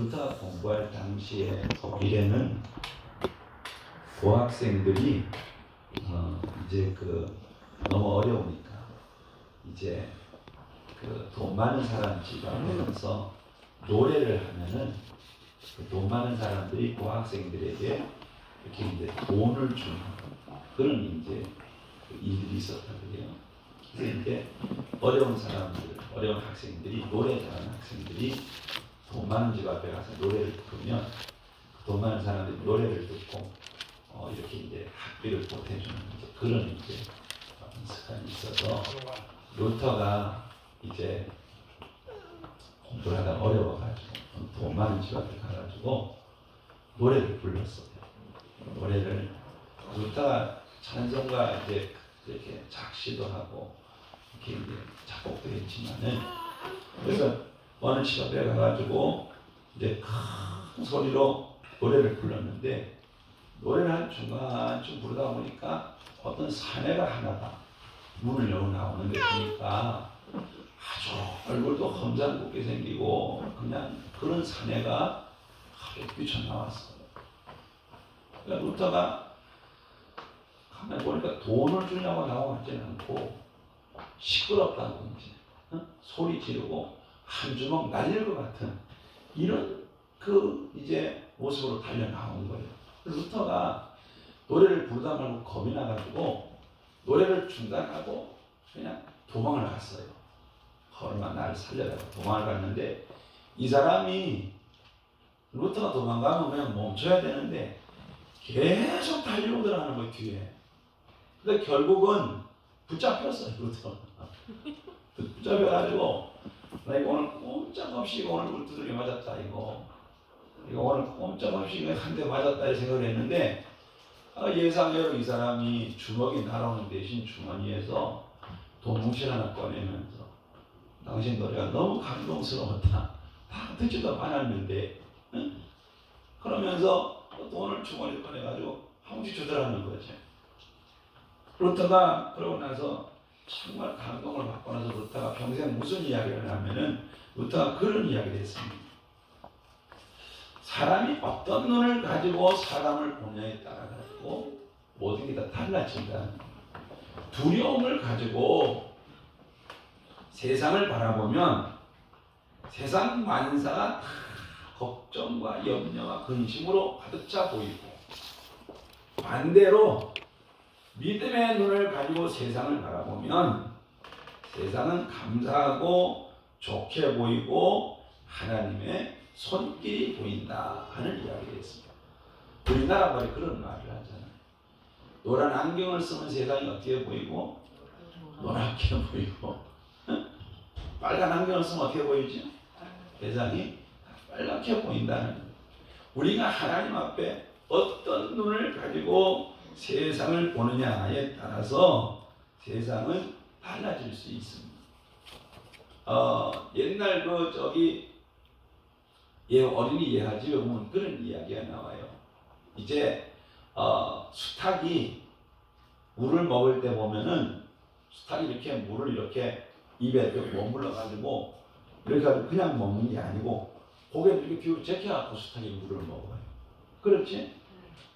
루터가 공부할 당시에 독일에는 고학생들이 이제 너무 어려우니까 이제 돈 많은 사람 집 앞에 가서 노래를 하면은 돈 많은 사람들이 고학생들에게 이렇게 이제 돈을 주는 그런 이제 일들이 있었다 그래요. 그래서 이제 어려운 사람들, 어려운 학생들이 노래 잘하는 학생들이 돈 많은 집 앞에 가서 노래를 부르면 돈 많은 사람들이 노래를 듣고 이렇게 이제 학비를 보태주는 그런 이제 습관이 있어서 루터가 이제 공부를 하다 어려워가지고 돈 많은 집 앞에 가가지고 노래를 불렀어요. 노래를 루터가 찬송가 이제 이렇게 작시도 하고 이렇게 이제 작곡도 했지만은 그래서 어느 집 앞에 가가지고 이제 큰 소리로 노래를 불렀는데 노래를 한 중간쯤 부르다 보니까 어떤 사내가 하나가 문을 열고 나오는데 보니까 아주 얼굴도 험상궂게 생기고 그냥 그런 사내가 갑자기 뛰쳐나왔어요. 그러니까 루터가 가만히 보니까 돈을 주냐고 나오지는 않고 시끄럽다고 이제 소리 지르고 한 주먹 날릴 것 같은 이런 이제 모습으로 달려 나온 거예요. 루터가 노래를 부르다 말고 겁이 나가지고 노래를 중단하고 그냥 도망을 갔어요. 얼마 나를 살려다가 도망을 갔는데 이 사람이 루터가 도망가면 그냥 멈춰야 되는데 계속 달려오더라는 거예요, 뒤에. 근데 결국은 붙잡혔어요, 루터가. 붙잡혀가지고 나 이거 오늘 꼼짝없이 오늘 두들겨 맞았다 이거 오늘 꼼짝없이 한 대 맞았다 이 생각을 했는데 예상외로 이 사람이 주먹이 날아오는 대신 주머니에서 돈 뭉칠 하나 꺼내면서 당신 노래가 너무 감동스러웠다. 다 듣지도 않았는데 응? 그러면서 돈을 주머니에 꺼내가지고 한 뭉치 주더라는 거죠. 루터가 그러고 나서 정말 감동을 받고 나서 루터가 평생 무슨 이야기를 하면은 루터가 그런 이야기를 했습니다. 사람이 어떤 눈을 가지고 사람을 보냐에 따라 가지고 모든 게 다 달라진다. 두려움을 가지고 세상을 바라보면 세상 만사가 다 걱정과 염려와 근심으로 가득 차 보이고 반대로 믿음의 눈을 가지고 세상을 바라보면 세상은 감사하고 좋게 보이고 하나님의 손길이 보인다 하는 이야기를 했습니다. 우리나라 말이 그런 말을 하잖아요. 노란 안경을 쓰면 세상이 어떻게 보이고 노랗게 보이고 빨간 안경을 쓰면 어떻게 보이죠? 세상이 빨갛게 보인다는 거예요. 우리가 하나님 앞에 어떤 눈을 가지고 세상을 보느냐에 따라서 세상은 달라질 수 있습니다. 옛날 어린이 예화집에 보면 그런 이야기가 나와요. 이제 수탉이 물을 먹을 때 보면은 수탉이 이렇게 물을 이렇게 입에 이렇게 머물러 가지고 이렇게 가지고 그냥 먹는 게 아니고 고개를 이렇게 뒤로 제껴갖고 수탉이 물을 먹어요. 그렇지?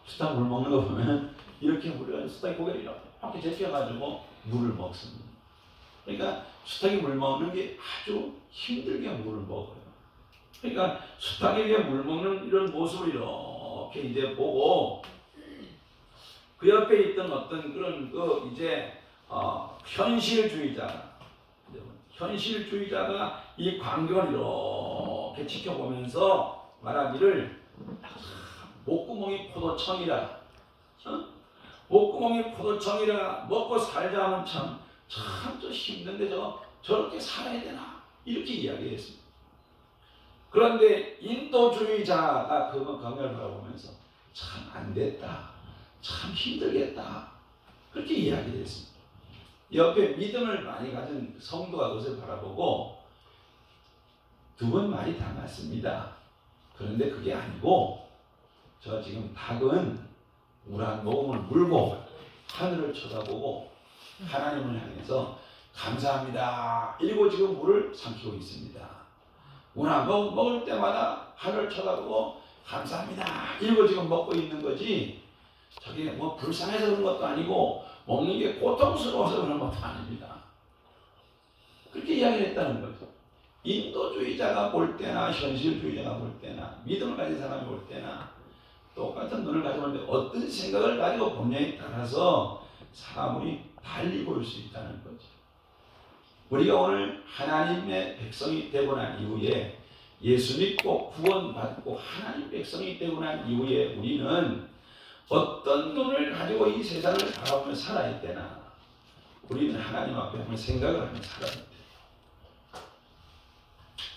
수탉 물 먹는 거 보면 이렇게 수탉이 고개를 이렇게 제껴가지고 물을 먹습니다. 그러니까 수탉이 물 먹는 게 아주 힘들게 물을 먹어요. 그러니까 수탉에게 물 먹는 이런 모습을 이렇게 이제 보고 그 옆에 있던 어떤 그런 현실주의자가 이 광경을 이렇게 지켜보면서 말하기를 목구멍이 포도청이라 목구멍이 포도청이라 먹고 살자 하면 참 힘든데 저렇게 살아야 되나 이렇게 이야기했습니다. 그런데 인도주의자가 그 광경을 바라보면서 참 안됐다, 참 힘들겠다 그렇게 이야기를 했습니다. 옆에 믿음을 많이 가진 성도가 그것을 바라보고 두 분 말이 다 맞습니다. 그런데 그게 아니고 저 지금 닭은 물 한 모금을 물고 하늘을 쳐다보고 하나님을 향해서 감사합니다 이러고 지금 물을 삼키고 있습니다. 우나 먹을 때마다 하늘 쳐다보고 감사합니다 이러고 지금 먹고 있는 거지, 저게 뭐 불쌍해서 그런 것도 아니고 먹는 게 고통스러워서 그런 것도 아닙니다. 그렇게 이야기를 했다는 거죠. 인도주의자가 볼 때나 현실주의자가 볼 때나 믿음을 가진 사람이 볼 때나 똑같은 눈을 가지고 있는데 어떤 생각을 가지고 보냐에 따라서 사람이 달리 보일 수 있다는 거죠. 우리가 오늘 하나님의 백성이 되고 난 이후에, 예수 믿고 구원받고 하나님 백성이 되고 난 이후에 우리는 어떤 눈을 가지고 이 세상을 바라보며 살아야 되나? 우리는 하나님 앞에 한번 생각을 하며 살아야 돼요.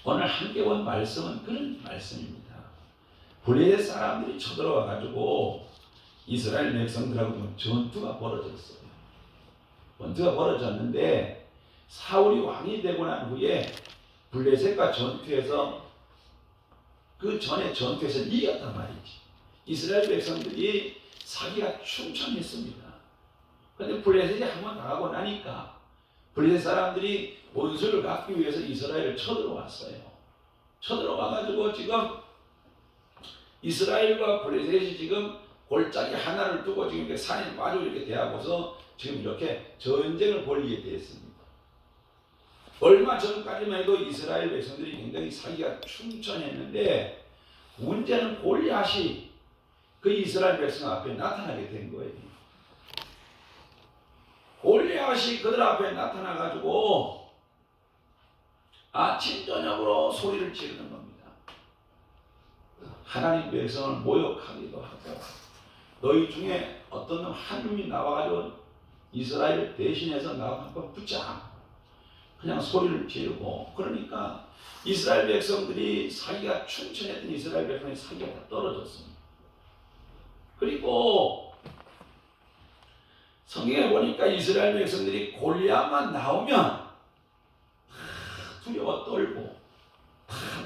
오늘 함께 본 말씀은 그런 말씀입니다. 블레셋 사람들이 쳐들어와 가지고 이스라엘 백성들하고 전투가 벌어졌어요. 전투가 벌어졌는데 사울이 왕이 되고 난 후에 블레셋과 전투에서, 그 전에 전투에서 이겼단 말이지. 이스라엘 백성들이 사기가 충천했습니다. 그런데 블레셋이 한번 나가고 나니까 블레셋 사람들이 원수를 갚기 위해서 이스라엘을 쳐들어왔어요. 쳐들어와가지고 지금 이스라엘과 블레셋이 지금 골짜기 하나를 두고 지금 이렇게 산에 마주 이렇게 대하고서 지금 이렇게 전쟁을 벌이게 되었습니다. 얼마 전까지만 해도 이스라엘 백성들이 굉장히 사기가 충천했는데, 문제는 골리앗이 그 이스라엘 백성 앞에 나타나게 된 거예요. 골리앗이 그들 앞에 나타나가지고 아침 저녁으로 소리를 지르는 겁니다. 하나님 백성을 모욕하기도 하고, 너희 중에 어떤 놈 한 놈이 나와가지고 이스라엘 대신해서 나와 한번 붙자, 그냥 소리를 지르고. 그러니까 이스라엘 백성들이 사기가 충천했던 이스라엘 백성의 사기가 다 떨어졌습니다. 그리고 성경에 보니까 이스라엘 백성들이 골리앗만 나오면 두려워 떨고,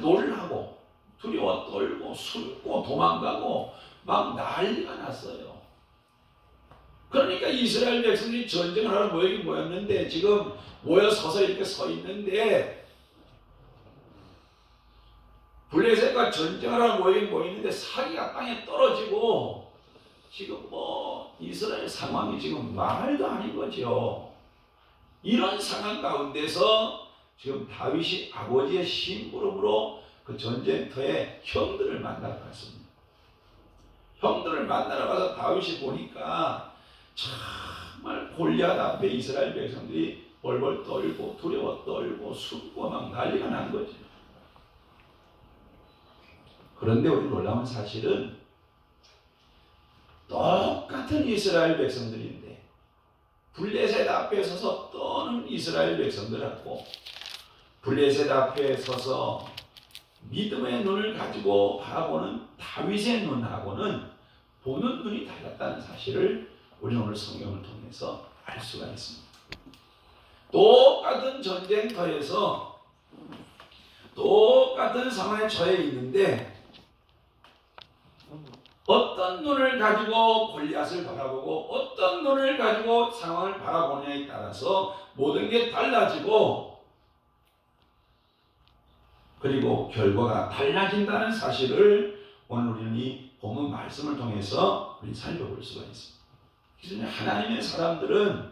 놀라고, 두려워 떨고, 숨고 도망가고 막 난리가 났어요. 그러니까 이스라엘 백성들이 전쟁을 하러 모였는데, 지금 모여서서 이렇게 서 있는데, 블레셋과 전쟁을 하러 모이는데 사기가 땅에 떨어지고, 지금 뭐 이스라엘 상황이 지금 말도 아닌 거죠. 이런 상황 가운데서 지금 다윗이 아버지의 심부름으로 그 전쟁터에 형들을 만나러 갔습니다. 형들을 만나러 가서 다윗이 보니까 정말 골리앗 앞에 이스라엘 백성들이 벌벌 떨고 두려워 떨고 숨고 막 난리가 난 거죠. 그런데 우리 놀라운 사실은 똑같은 이스라엘 백성들인데, 블레셋 앞에 서서 떠는 이스라엘 백성들하고 블레셋 앞에 서서 믿음의 눈을 가지고 바라보는 다윗의 눈하고는 보는 눈이 달랐다는 사실을 우리는 오늘 성경을 통해서 알 수가 있습니다. 똑같은 전쟁터에서 똑같은 상황에 처해 있는데, 어떤 눈을 가지고 골리앗을 바라보고 어떤 눈을 가지고 상황을 바라보냐에 따라서 모든 게 달라지고, 그리고 결과가 달라진다는 사실을 오늘 우리는 이 본문 말씀을 통해서 우리 살펴볼 수가 있습니다. 그래서 하나님의 사람들은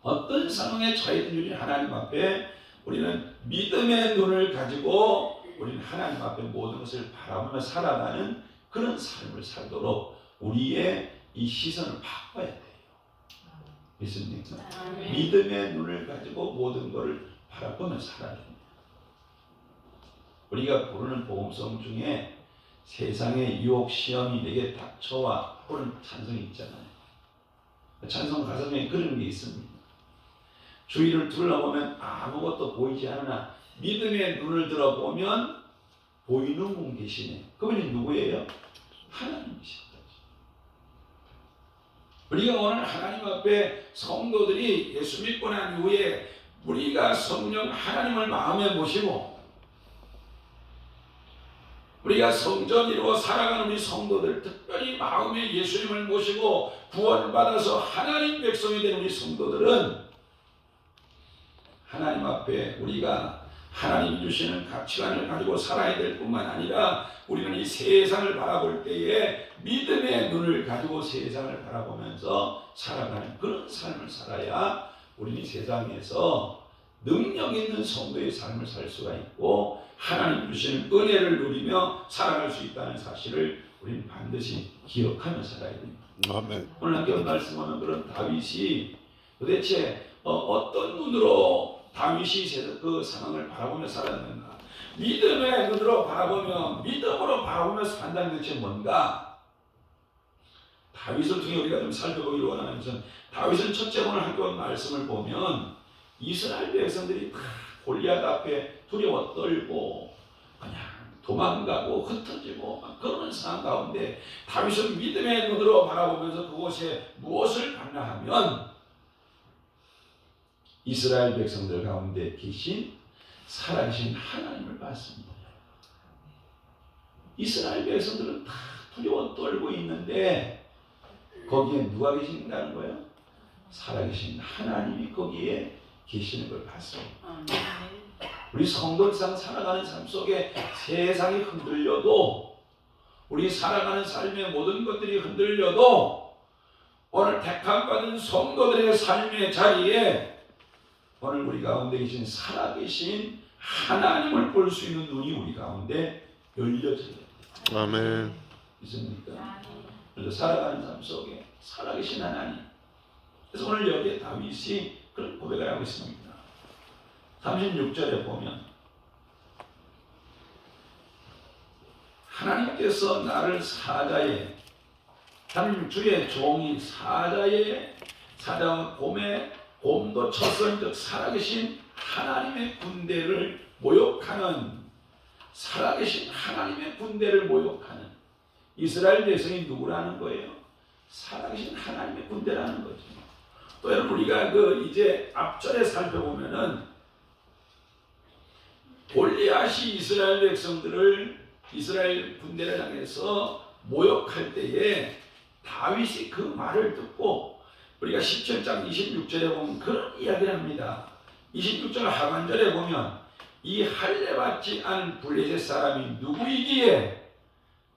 어떤 상황에 처해있든지 하나님 앞에 우리는 믿음의 눈을 가지고 우리는 하나님 앞에 모든 것을 바라보며 살아가는 그런 삶을 살도록 우리의 이 시선을 바꿔야 돼요. 믿습니까? 믿음의 눈을 가지고 모든 것을 바라보며 살아야 됩니다. 우리가 부르는 복음성 중에 세상의 유혹 시험이 내게 닥쳐와 하는 찬송이 있잖아요. 찬송 가사 중에 그런 게 있습니다. 주위를 둘러보면 아무것도 보이지 않으나 믿음의 눈을 들어보면 보이는 분 계시네. 그분이 누구예요? 하나님이신 거죠. 우리가 오늘 하나님 앞에 성도들이 예수 믿고 난 이후에 우리가 성령 하나님을 마음에 모시고 우리가 성전 이루어 살아가는 우리 성도들, 특별히 마음에 예수님을 모시고 구원받아서 하나님 백성이 된 우리 성도들은 하나님 앞에 우리가 하나님이 주시는 가치관을 가지고 살아야 될 뿐만 아니라 우리는 이 세상을 바라볼 때에 믿음의 눈을 가지고 세상을 바라보면서 살아가는 그런 삶을 살아야 우리는 이 세상에서 능력 있는 성도의 삶을 살 수가 있고 하나님 주시는 은혜를 누리며 살아갈 수 있다는 사실을 우리는 반드시 기억하며 살아야 됩니다. 아멘. 오늘 함께 말씀하는 그런 다윗이 도대체 어떤 눈으로 다윗이 그 상황을 바라보며 살았는가? 믿음의 눈으로 바라보며 믿음으로 바라보며 산다는 것이 뭔가? 다윗을 통해 우리가 좀 살펴보기를 원하는 것은 다윗은 첫째 오늘 함께 온 말씀을 보면 이스라엘 백성들이 다 골리앗 앞에 두려워 떨고 그냥 도망가고 흩어지고 막 그러는 상황 가운데 다윗은 믿음의 눈으로 바라보면서 그곳에 무엇을 봤나 하면 이스라엘 백성들 가운데 계신 살아계신 하나님을 봤습니다. 이스라엘 백성들은 다 두려워 떨고 있는데 거기에 누가 계신다는 거예요? 살아계신 하나님이 거기에 계시는 걸 봤어요. 우리 성도상 살아가는 삶 속에 세상이 흔들려도 우리 살아가는 삶의 모든 것들이 흔들려도 오늘 택함받은 성도들의 삶의 자리에 오늘 우리 가운데 계신 살아계신 하나님을 볼 수 있는 눈이 우리 가운데 열려져야 됩니다. 아멘. 있습니까? 그래서 살아가는 삶 속에 살아계신 하나님. 그래서 오늘 여기에 다윗이 그런 고백을 하고 있습니다. 36절에 보면 하나님께서 나를 사자의 주의 종이 사자의 사자와 곰도 쳤은즉 살아계신 하나님의 군대를 모욕하는 살아계신 하나님의 군대를 모욕하는 이스라엘 백성이 누구라는 거예요? 살아계신 하나님의 군대라는 거죠. 또 여러분 우리가 이제 앞절에 살펴보면은 골리앗이 이스라엘 백성들을 이스라엘 군대를 향해서 모욕할 때에 다윗이 그 말을 듣고 우리가 17장 26절에 보면 그런 이야기를 합니다. 26절 하반절에 보면 이 할례받지 않은 블레셋 사람이 누구이기에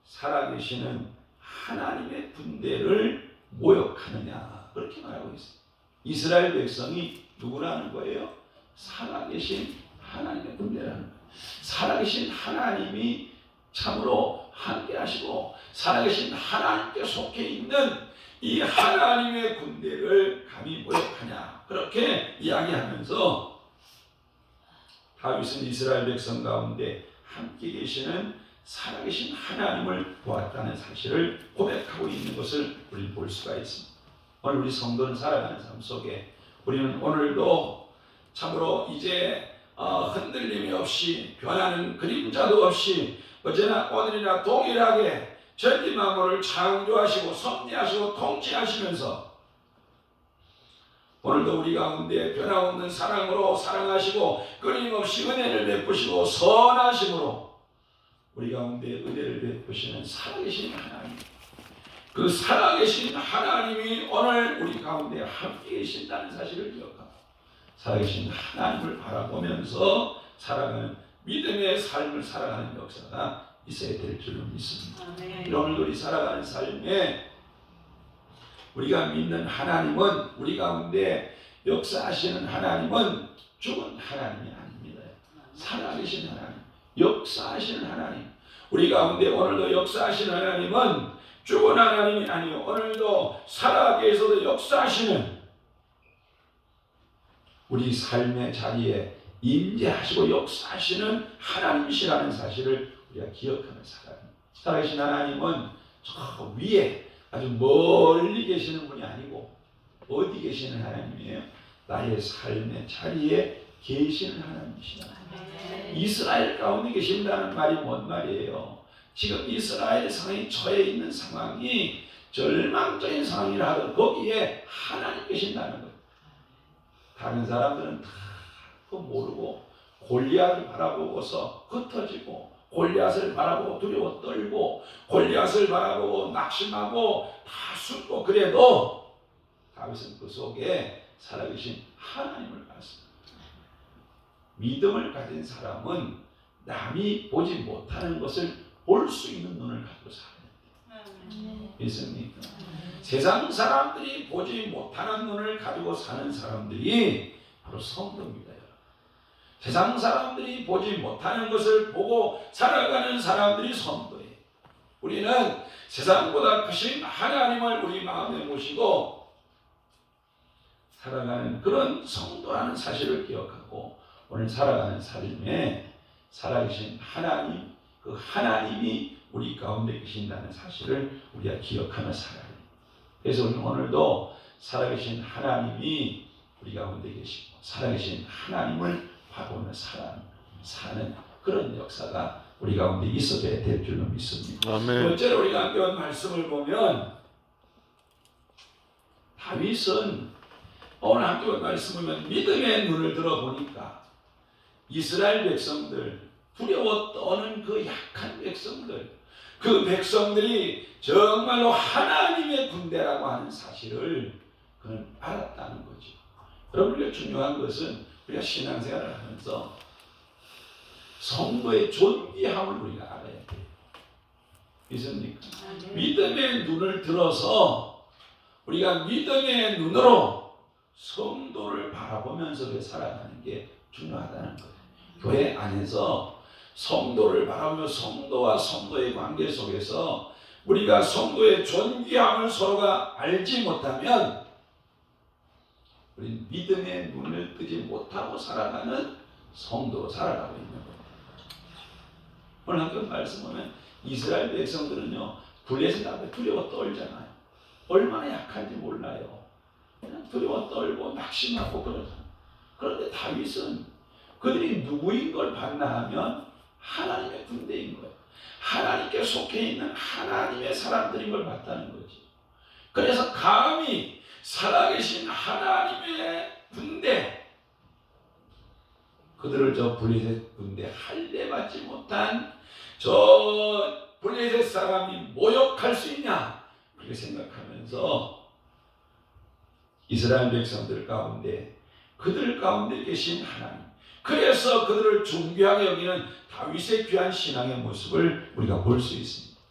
살아계시는 하나님의 군대를 모욕하느냐 그렇게 말하고 있습니다. 이스라엘 백성이 누구라는 거예요? 살아계신 하나님의 군대라는 거예요. 살아계신 하나님이 참으로 함께하시고 살아계신 하나님께 속해 있는 이 하나님의 군대를 감히 모욕하냐 그렇게 이야기하면서 다윗은 이스라엘 백성 가운데 함께 계시는 살아계신 하나님을 보았다는 사실을 고백하고 있는 것을 우리는 볼 수가 있습니다. 오늘 우리 성도는 살아가는 삶 속에 우리는 오늘도 참으로 이제 흔들림이 없이 변하는 그림자도 없이 어제나 오늘이나 동일하게 전지 만물을 창조하시고 섭리하시고 통치하시면서 오늘도 우리 가운데 변함없는 사랑으로 사랑하시고 끊임없이 은혜를 베푸시고 선하심으로 우리 가운데 은혜를 베푸시는 살아계신 하나님, 그 살아계신 하나님이 오늘 우리 가운데 함께 계신다는 사실을 기억하고 살아계신 하나님을 바라보면서 살아가는 믿음의 삶을 살아가는 역사가 있어야 될 줄로 믿습니다. 오늘 우리 살아가는 삶에 우리가 믿는 하나님은 우리 가운데 역사하시는 하나님은 죽은 하나님이 아닙니다. 살아계신 하나님, 역사하시는 하나님. 우리 가운데 오늘도 역사하시는 하나님은 죽은 하나님이 아니요 오늘도 살아계셔서 역사하시는 우리 삶의 자리에 임재하시고 역사하시는 하나님이시라는 사실을 우리가 기억하며 살아야 합니다. 살아계신 하나님은 저 위에 아주 멀리 계시는 분이 아니고 어디 계시는 하나님이에요? 나의 삶의 자리에 계시는 하나님이시다. 이스라엘 가운데 계신다는 말이 뭔 말이에요? 지금 이스라엘 상황이 처해 있는 상황이 절망적인 상황이라 하더라도 거기에 하나님 계신다는 거예요. 다른 사람들은 다 그거 모르고 골리앗을 바라보고서 흩어지고 골리앗을 바라보고 두려워 떨고 골리앗을 바라보고 낙심하고 다 숨고 그래도 다윗은 그 속에 살아계신 하나님을 봤습니다. 믿음을 가진 사람은 남이 보지 못하는 것을 볼 수 있는 눈을 가지고 살아야 돼요. 믿습니까? 세상 사람들이 보지 못하는 눈을 가지고 사는 사람들이 바로 성도입니다. 세상 사람들이 보지 못하는 것을 보고 살아가는 사람들이 성도예요. 우리는 세상보다 크신 하나님을 우리 마음에 모시고 살아가는 그런 성도라는 사실을 기억하고 오늘 살아가는 삶에 살아계신 하나님, 그 하나님이 우리 가운데 계신다는 사실을 우리가 기억하며 살아야 해요. 그래서 우리는 오늘도 살아계신 하나님이 우리 가운데 계시고 살아계신 하나님을 바라보며 사는 그런 역사가 우리 가운데 있어야 될 줄로 믿습니다. 아멘. 번째로 우리가 함께 온 말씀을 보면 다윗은 오늘 함께 온 말씀을 보면 믿음의 눈을 들어보니까 이스라엘 백성들, 두려워 떠는 그 약한 백성들, 그 백성들이 정말로 하나님의 군대라고 하는 사실을 그는 알았다는 거죠. 여러분, 우리가 중요한 것은 우리가 신앙생활을 하면서 성도의 존귀함을 우리가 알아야 돼요. 믿습니까? 믿음의 눈을 들어서 우리가 믿음의 눈으로 성도를 바라보면서 살아가는 게 중요하다는 거예요. 교회 안에서 성도를 바라보며 성도와 성도의 관계 속에서 우리가 성도의 존귀함을 서로가 알지 못하면 우리는 믿음의 눈을 뜨지 못하고 살아가는 성도로 살아가고 있는 거예요. 오늘 한번 말씀하면 이스라엘 백성들은요, 블레셋 앞에 두려워 떨잖아요. 얼마나 약한지 몰라요. 그냥 두려워 떨고 낙심하고 그러잖아요. 그런데 다윗은 그들이 누구인 걸 봤나 하면 하나님의 군대인 거예요. 하나님께 속해 있는 하나님의 사람들인 걸 봤다는 거지. 그래서 감히 살아계신 하나님의 군대, 그들을 저 블레셋 군대 할례받지 못한 저 블레셋 사람이 모욕할 수 있냐 그렇게 생각하면서 이스라엘 백성들 가운데 그들 가운데 계신 하나님, 그래서 그들을 존귀하게 여기는 다윗의 귀한 신앙의 모습을 우리가 볼 수 있습니다.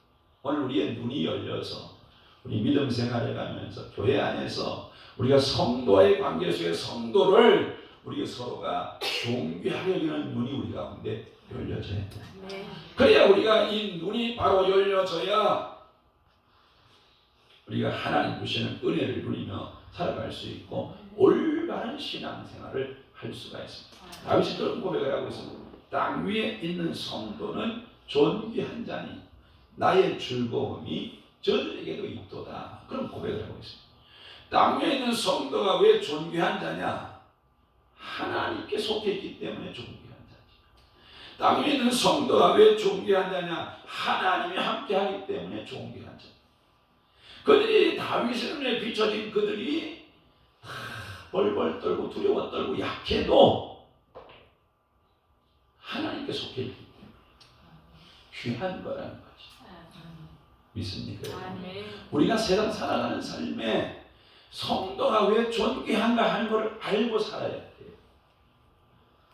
오늘 우리의 눈이 열려서 우리 믿음 생활을 가면서 교회 안에서 우리가 성도와의 관계 속에 성도를 우리 서로가 존귀하게 여기는 눈이 우리 가운데 열려져야 돼. 그래야 우리가 이 눈이 바로 열려져야 우리가 하나님 주시는 은혜를 누리며 살아갈 수 있고 올바른 신앙생활을 할 수가 있습니다. 다윗이 그런 고백을 하고 있습니다. 땅 위에 있는 성도는 존귀한 자니 나의 즐거움이 저들에게도 있도다. 그런 고백을 하고 있습니다. 땅 위에 있는 성도가 왜 존귀한 자냐? 하나님께 속해 있기 때문에 존귀한 자지. 땅 위에 있는 성도가 왜 존귀한 자냐? 하나님이 함께하기 때문에 존귀한 자. 그들이 다윗의 눈에 비춰진 그들이 벌벌 떨고 두려워 떨고 약해도 하나님께 속해 있기 때문에 귀한 거라는 거지. 믿습니까? 우리가 세상 살아가는 삶에 성도가 왜 존귀한가 하는 것을 알고 살아야 돼요.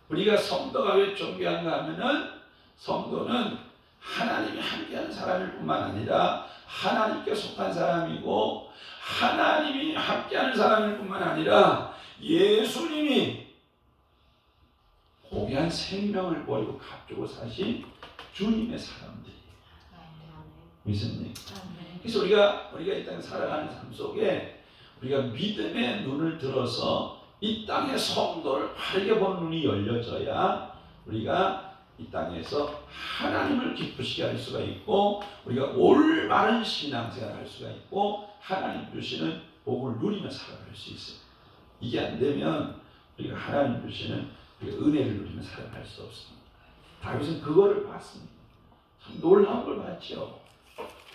우리가 성도가 왜 존귀한가 하면은 성도는 하나님이 함께하는 사람일 뿐만 아니라 하나님께 속한 사람이고 하나님이 함께하는 사람일 뿐만 아니라 예수님이 고귀한 생명을 버리고 값주고 사신 주님의 사람들이에요. 믿습니까? 그래서 우리가 이 땅에 살아가는 삶 속에 우리가 믿음의 눈을 들어서 이 땅의 성도를 바르게 보는 눈이 열려져야 우리가 이 땅에서 하나님을 기쁘시게 할 수가 있고 우리가 올바른 신앙생활을 할 수가 있고 하나님 주시는 복을 누리며 살아갈 수 있어요. 이게 안 되면 우리가 하나님 주시는 은혜를 누리며 살아갈 수 없습니다. 다윗은 그거를 봤습니다. 참 놀라운 걸 봤죠.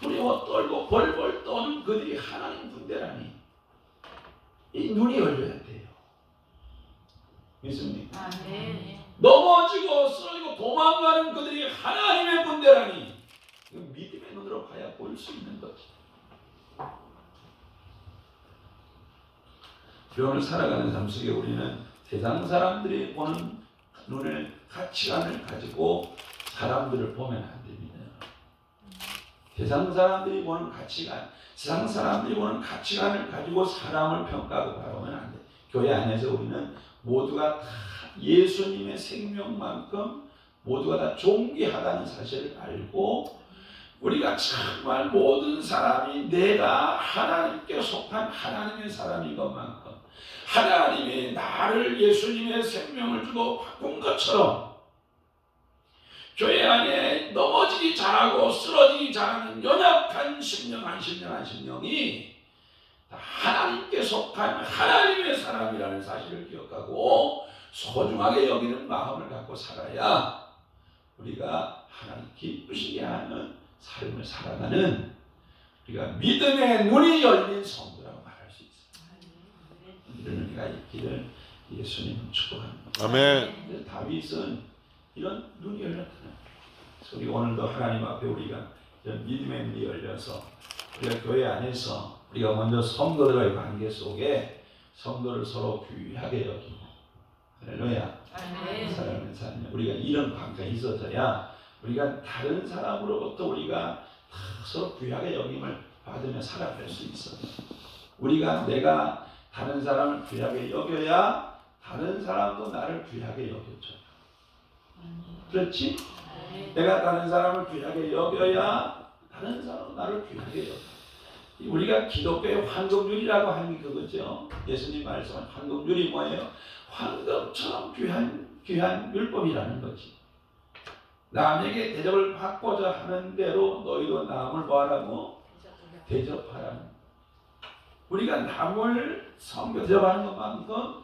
두려워 떨고 벌벌 떠는 그들이 하나님 군대라니. 이 눈이 열려야 돼요. 믿습니까? 넘어지고 쓰러지고 도망가는 그들이 하나님의 군대라니. 믿음의 눈으로 봐야 볼 수 있는 거지. 오늘 살아가는 삶 속에 우리는 세상 사람들이 보는 눈을 가치관을 가지고 사람들을 보면 안 됩니다. 세상 사람들이 보는 가치관, 세상 사람들이 보는 가치관을 가지고 사람을 평가하고 바라보면 안 돼. 교회 안에서 우리는 모두가 다 예수님의 생명만큼 모두가 다 존귀하다는 사실을 알고, 우리가 정말 모든 사람이 내가 하나님께 속한 하나님의 사람인 것만큼 하나님이 나를 예수님의 생명을 주고 바꾼 것처럼 교회 안에 넘어지기 잘하고 쓰러지기 잘하는 연약한 심령 한 심령이 하나님께 속한 하나님의 사람이라는 사실을 기억하고 소중하게 여기는 마음을 갖고 살아야 우리가 하나님 기쁘시게 하는 삶을 살아가는, 우리가 믿음의 눈이 열린 성도라고 말할 수 있습니다. 이런 은혜가 있기를 예수님은 축복합니다. 아멘. 다윗은 이런 눈이 열렸잖아요. 그래서 우리 오늘도 하나님 앞에 우리가 이런 믿음의 눈이 열려서 우리가 교회 안에서 우리가 먼저 성도들과의 관계 속에 성도를 서로 귀하게 여기고, 할렐루야, 사랑하는 사람, 우리가 이런 관계가 있어져야 우리가 다른 사람으로부터 우리가 서로 귀하게 여김을 받으며 살아갈 수 있어요. 내가 다른 사람을 귀하게 여겨야 다른 사람도 나를 귀하게 여겨줘요. 그렇지? 내가 다른 사람을 귀하게 여겨야 다른 사람도 나를 귀하게 여겨. 우리가 기독교의 황금률이라고 하는 게 그거죠. 예수님 말씀은 황금률이 뭐예요? 황금처럼 귀한 율법이라는 거지. 남에게 대접을 받고자 하는 대로 너희도 남을 뭐하라고? 대접하라는. 우리가 남을 대접하는 것만큼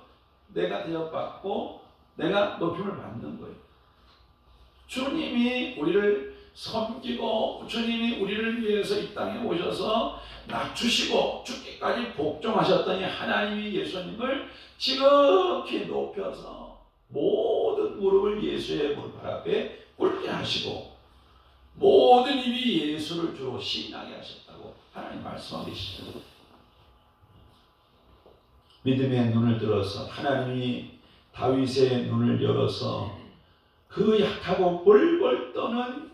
내가 대접받고 내가 높임을 받는 거예요. 주님이 우리를 섬기고 주님이 우리를 위해서 이 땅에 오셔서 낮추시고 죽기까지 복종하셨더니 하나님이 예수님을 지극히 높여서 모든 무릎을 예수의 무릎 앞에 꿇게 하시고 모든 입이 예수를 주로 신앙하게 하셨다고 하나님 말씀하고 계시죠. 믿음의 눈을 들어서 하나님이 다윗의 눈을 열어서 그 약하고 벌벌 떠는,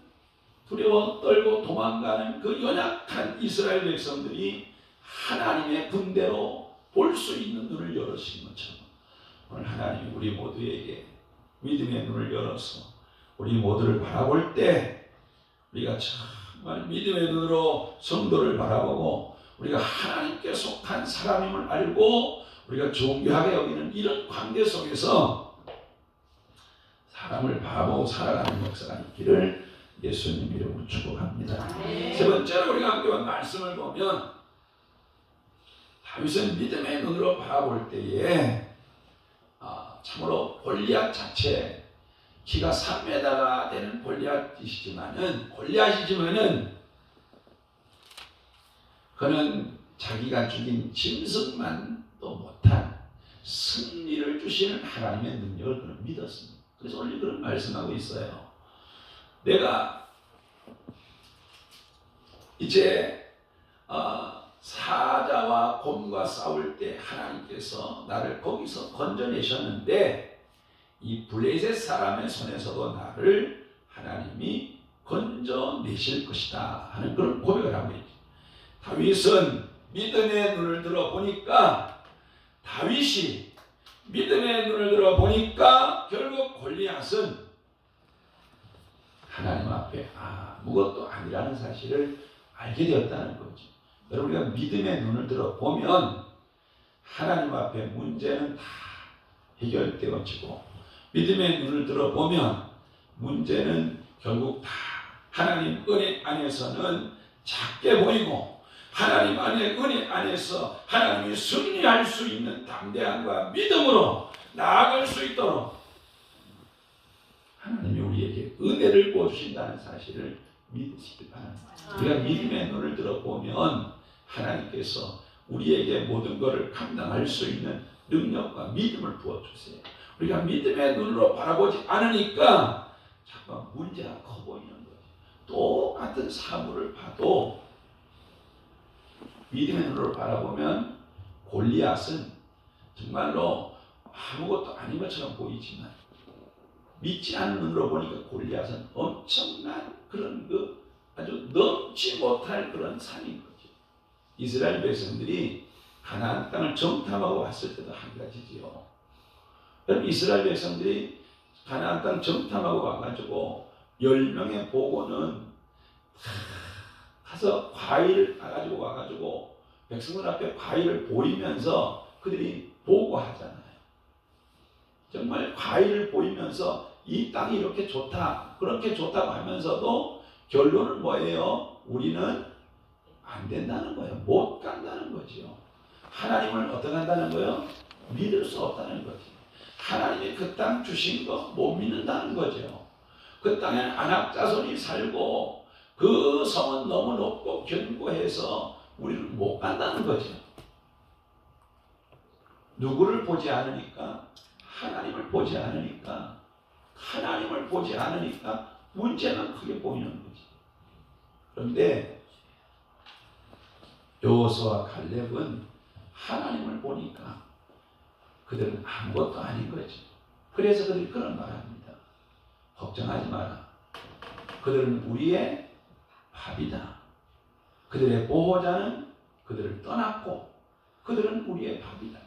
두려워 떨고 도망가는 그 연약한 이스라엘 백성들이 하나님의 군대로 볼 수 있는 눈을 열으신 것처럼 오늘 하나님이 우리 모두에게 믿음의 눈을 열어서 우리 모두를 바라볼 때 우리가 정말 믿음의 눈으로 성도를 바라보고 우리가 하나님께 속한 사람임을 알고 우리가 존귀하게 여기는 이런 관계 속에서 사람을 바라보고 살아가는 역사가 있기를 예수님 이름으로 축복합니다. 세 번째로 우리가 함께 본 말씀을 보면 다윗은 믿음의 눈으로 바라볼 때에 참으로 골리앗 자체 키가 3m가 되는 골리앗이지만은 그는 자기가 죽인 짐승만도 못한 승리를 주시는 하나님의 능력을 그는 믿었습니다. 그래서 오늘 그런 말씀하고 있어요. 내가 이제 사자와 곰과 싸울 때 하나님께서 나를 거기서 건져내셨는데 이 블레셋 사람의 손에서도 나를 하나님이 건져내실 것이다 하는 그런 고백을 하고 있죠. 다윗은 믿음의 눈을 들어보니까 결국 골리앗은 하나님 앞에 아무것도 아니라는 사실을 알게 되었다는 거죠. 여러분, 우리가 믿음의 눈을 들어보면 하나님 앞에 문제는 다 해결되어지고, 믿음의 눈을 들어보면 문제는 결국 다 하나님 은혜 안에서는 작게 보이고, 하나님 은혜 안에서 하나님이 승리할 수 있는 담대함과 믿음으로 나아갈 수 있도록 하나님이 우리에게 은혜를 부어주신다는 사실을 믿으시기 바랍니다. 우리가 믿음의 눈을 들어보면 하나님께서 우리에게 모든 것을 감당할 수 있는 능력과 믿음을 부어주세요. 우리가 믿음의 눈으로 바라보지 않으니까 자꾸 문제가 커 보이는 거예요. 똑같은 사물을 봐도 믿음의 눈으로 바라보면 골리앗은 정말로 아무것도 아닌 것처럼 보이지만 믿지 않는 눈으로 보니까 골리앗은 엄청난 그런 아주 넘지 못할 그런 산인 거죠. 이스라엘 백성들이 가나안 땅을 정탐하고 왔을 때도 한 가지지요. 여러분, 이스라엘 백성들이 가나안 땅 정탐하고 와가지고 10명의 보고는 가서 과일을 가지고 와가지고 백성들 앞에 과일을 보이면서 그들이 보고하잖아요. 정말 과일을 보이면서 이 땅이 이렇게 좋다, 그렇게 좋다고 하면서도 결론은 뭐예요? 우리는 안 된다는 거예요. 못 간다는 거죠. 하나님을 어떻게 한다는 거예요? 믿을 수 없다는 거죠. 하나님이 그 땅 주신 거 못 믿는다는 거죠. 그 땅에 안악자손이 살고 그 성은 너무 높고 견고해서 우리는 못 간다는 거죠. 누구를 보지 않으니까? 하나님을 보지 않으니까. 하나님을 보지 않으니까 문제는 크게 보이는 거지. 그런데 여호수아와 갈렙은 하나님을 보니까 그들은 아무것도 아닌 거지. 그래서 그들이 그런 말을 합니다. 걱정하지 마라. 그들은 우리의 밥이다. 그들의 보호자는 그들을 떠났고 그들은 우리의 밥이다.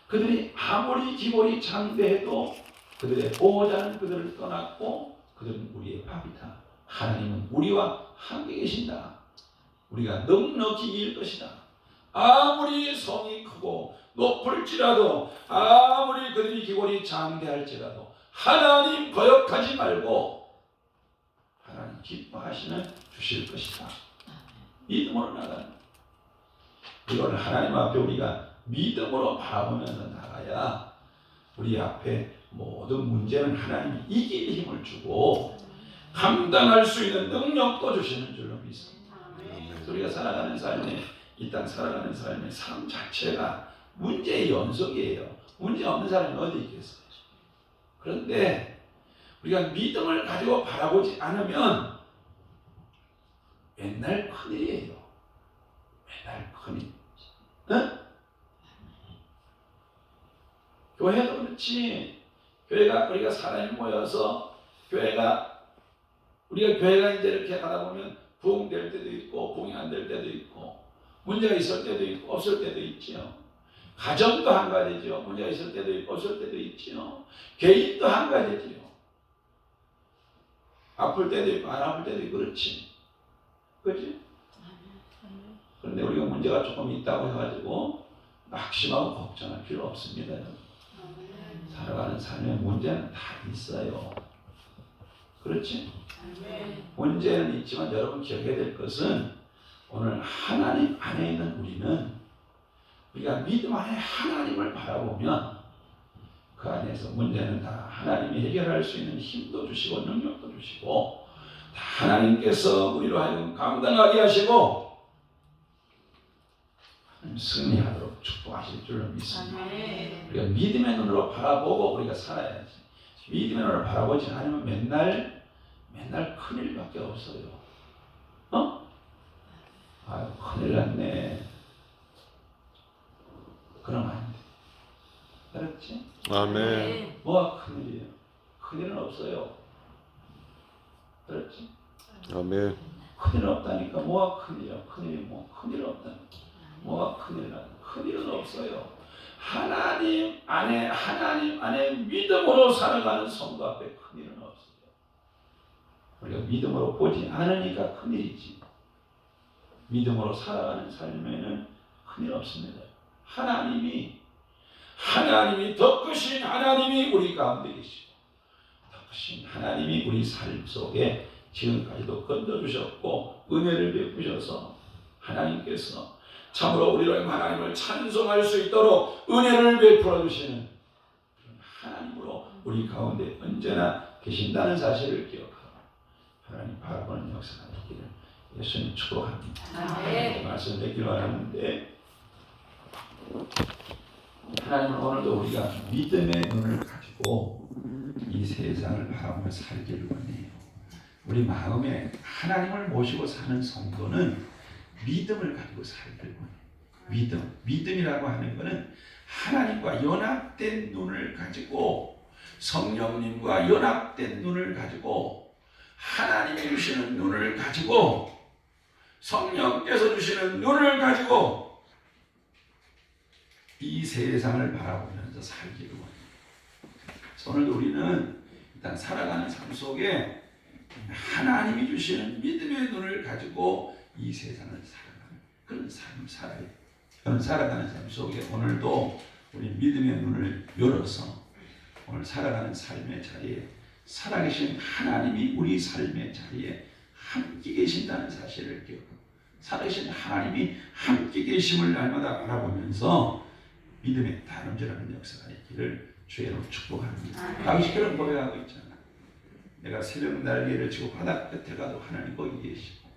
그들이 아무리 기골이 장대해도 그들의 보호자는 그들을 떠났고 그들은 우리의 밥이다. 하나님은 우리와 함께 계신다. 우리가 넉넉히 이길 것이다. 아무리 성이 크고 높을지라도 아무리 그들이 기골이 장대할지라도 하나님 거역하지 말고 하나님 기뻐하시면 주실 것이다. 믿음으로 나가는, 이걸 하나님 앞에 우리가 믿음으로 바라보면서 나가야 우리 앞에 모든 문제는 하나님이 이길 힘을 주고 감당할 수 있는 능력도 주시는 줄로 믿습니다. 우리가 살아가는 삶에, 이 땅 살아가는 삶의 삶 자체가 문제의 연속이에요. 문제 없는 사람이 어디 있겠어요? 그런데 우리가 믿음을 가지고 바라보지 않으면 맨날 큰일이에요. 맨날 큰일. 응? 교회도 그렇지. 교회가, 우리가 사람이 모여서 우리가 교회가 이제 이렇게 가다 보면 부흥될 때도 있고 부흥이 안 될 때도 있고 문제가 있을 때도 있고 없을 때도 있지요. 가정도 한 가지죠. 문제가 있을 때도 있고 없을 때도 있지요. 개인도 한 가지지요. 아플 때도 있고 안 아플 때도 있고 그렇지. 그렇지? 그런데 우리가 문제가 조금 있다고 해가지고 낙심하고 걱정할 필요 없습니다. 살아가는 삶에 문제는 다 있어요. 그렇지? 문제는 있지만 여러분 기억해야 될 것은 오늘 하나님 안에 있는 우리가 믿음 안에 하나님을 바라보면 그 안에서 문제는 다 하나님이 해결할 수 있는 힘도 주시고 능력도 주시고 다 하나님께서 우리로 하여금 감당하게 하시고 승리하도록 축복하실 줄로 믿습니다. 우리가 믿음의 눈으로 바라보고 우리가 살아야지. 믿음의 눈으로 바라보지 않으면 맨날 큰일밖에 없어요. 아유, 큰일 났네. 그러면 안 돼. 알았지? 아멘. 뭐가 큰일이에요? 큰일은 없어요. 그렇지? 아멘. 큰일 없다니까. 뭐가 큰일이야? 큰일이 뭐? 큰일 없다니까. 뭐가 큰일이야? 큰일은 없어요. 하나님 안에 믿음으로 살아가는 성도 앞에 큰일은 없어요. 우리가 믿음으로 보지 않으니까 큰일이지. 믿음으로 살아가는 삶에는 큰일 없습니다. 하나님이 더 크신 하나님이 우리 가운데 계시고 더 크신 하나님이 우리 삶 속에 지금까지도 건져주셨고 은혜를 베푸셔서 하나님께서 참으로 우리를 하나님을 찬송할 수 있도록 은혜를 베풀어 주시는 하나님으로 우리 가운데 언제나 계신다는 사실을 기억하고 하나님 바라보는 역사가 있기를 예수님 축복합니다. 말씀 뵙기로 하는데 하나님은 오늘도 우리가 믿음의 눈을 가지고 이 세상을 바라보며 살기를 원해요. 우리 마음에 하나님을 모시고 사는 성도는 믿음을 가지고 살기를 원해요. 믿음이라고 하는 것은 하나님과 연합된 눈을 가지고 성령님과 연합된 눈을 가지고 하나님이 주시는 눈을 가지고 성령께서 주시는 눈을 가지고 이 세상을 바라보면서 살기를 원합니다. 오늘도 우리는 일단 살아가는 삶 속에 하나님이 주시는 믿음의 눈을 가지고 이 세상을 살아가는 그런 삶을 살아야 돼요. 그런 살아가는 삶 속에 오늘도 우리 믿음의 눈을 열어서 오늘 살아가는 삶의 자리에 살아계신 하나님이 우리 삶의 자리에 함께 계신다는 사실을 기억하고 살아계신 하나님이 함께 계심을 날마다 바라보면서 믿음의 다름질하는 역사가 있기를 주의 이름으로 축복합니다. 다윗이 그런 고백하고 있잖아. 내가 새벽 날개를 치고 바다 끝에 가도 하나님 거기 계시고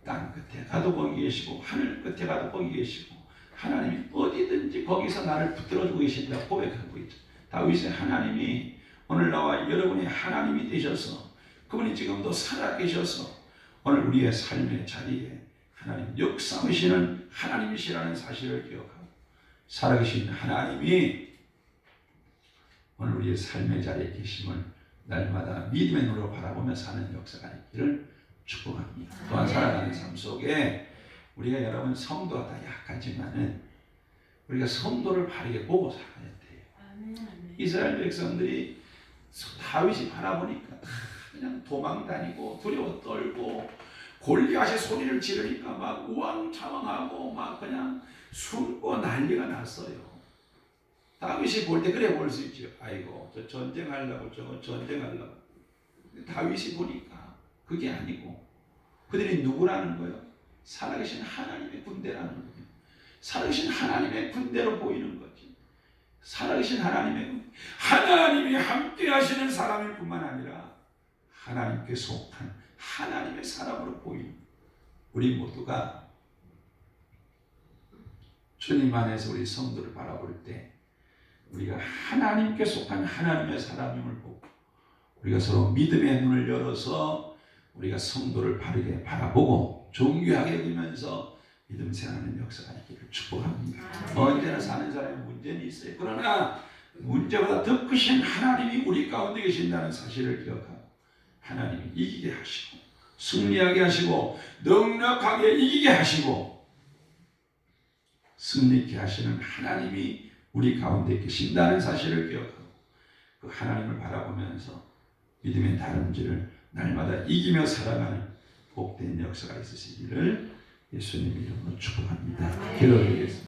땅 끝에 가도 거기 계시고 하늘 끝에 가도 거기 계시고 하나님이 어디든지 거기서 나를 붙들어주고 계신다고 고백하고 있죠. 다윗의 하나님이 오늘 나와 여러분이 하나님이 되셔서 그분이 지금도 살아계셔서 오늘 우리의 삶의 자리에 하나님 역사하시는 하나님이시라는 사실을 기억하고 살아계신 하나님이 오늘 우리의 삶의 자리에 계심을 날마다 믿음의 눈으로 바라보며 사는 역사가 있기를 축복합니다. 또한 살아가는 삶 속에 우리가 여러분 성도가 다 약하지만은 우리가 성도를 바르게 보고 살아야 돼요. 이스라엘 백성들이 다윗이 바라보니까 그냥 도망 다니고 두려워 떨고 골리앗이 소리를 지르니까 막 우왕좌왕하고 막 그냥 숨고 난리가 났어요. 다윗이 볼 때 그래 볼 수 있죠. 아이고 저 전쟁하려고 저거 전쟁하려고. 다윗이 보니까 그게 아니고 그들이 누구라는 거예요? 살아계신 하나님의 군대라는 거예요. 살아계신 하나님의 군대로 보이는 거지. 살아계신 하나님이 함께 하시는 사람일 뿐만 아니라 하나님께 속한 하나님의 사람으로 보이는 우리 모두가 주님 안에서 우리 성도를 바라볼 때 우리가 하나님께 속한 하나님의 사람임을 보고 우리가 서로 믿음의 눈을 열어서 우리가 성도를 바르게 바라보고 존귀하게 여기면서 믿음 생활하는 역사가 있기를 축복합니다. 언제나 사는 사람의 문제는 있어요. 그러나 문제보다 더 크신 하나님이 우리 가운데 계신다는 사실을 기억하고 하나님이 이기게 하시고 승리하게 하시고 넉넉하게 이기게 하시고 승리케 하시는 하나님이 우리 가운데 계신다는 사실을 기억하고 그 하나님을 바라보면서 믿음의 다름질을 날마다 이기며 살아가는 복된 역사가 있으시기를 예수님 이름으로 축복합니다. 기도드리겠습니다.